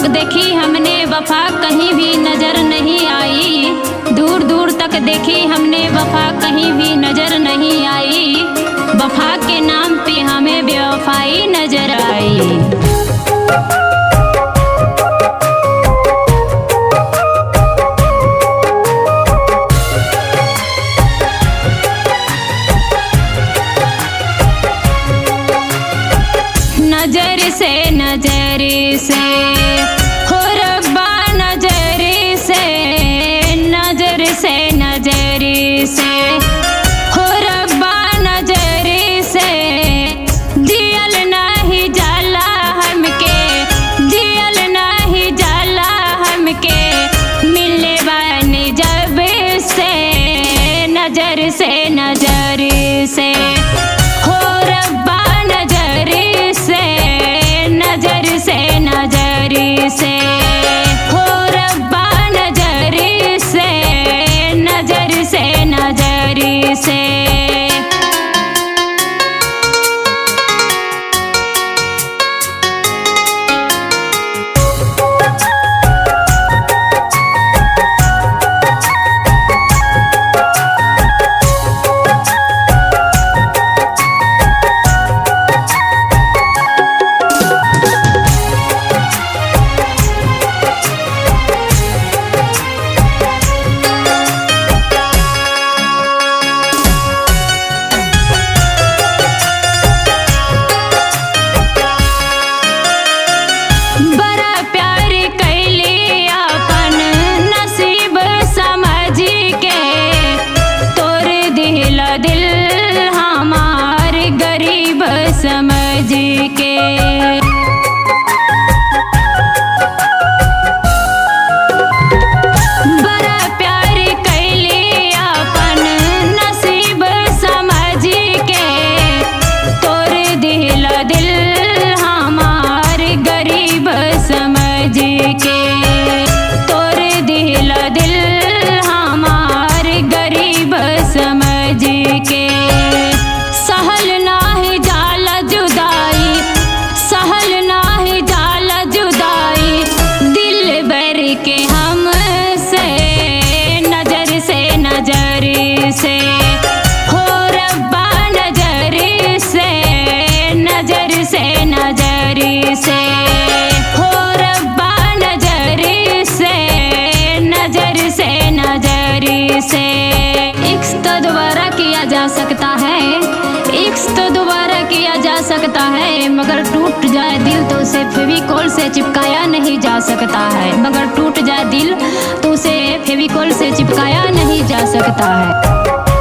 तक देखी हमने वफा कहीं भी नजर नहीं आई। दूर दूर तक देखी हमने वफा कहीं भी नजर नहीं आई। वफा के नाम पे हमें बेवफाई नजर आई। नजर से हो रब्बा नजर से हो रब्बा नजर से जियल नहीं जाला हमके, जियल नहीं जाला हमके मिले बानी जब से नजर से हो रब्बा नजर से हो रब्बा नजर से। समझ के बड़ा प्यार कैली अपन नसीब समझ के तोर दिल हमार गरीब समझ के तोर दिल हमार गरीब समझ के। सहल नाही जाला जुदाई, सहल नाही जाला जुदाई दिल भर के हमसे नजर से हो रब्बा नजर से हो रब्बा नजर से। इश्क तो दोबारा किया जा सकता है, इश्क तो दोबारा किया जा सकता है, मगर टूट जाए दिल तो उसे फेविकोल से चिपकाया नहीं जा सकता है, मगर टूट जाए दिल तो उसे फेविकोल से चिपकाया नहीं जा सकता है।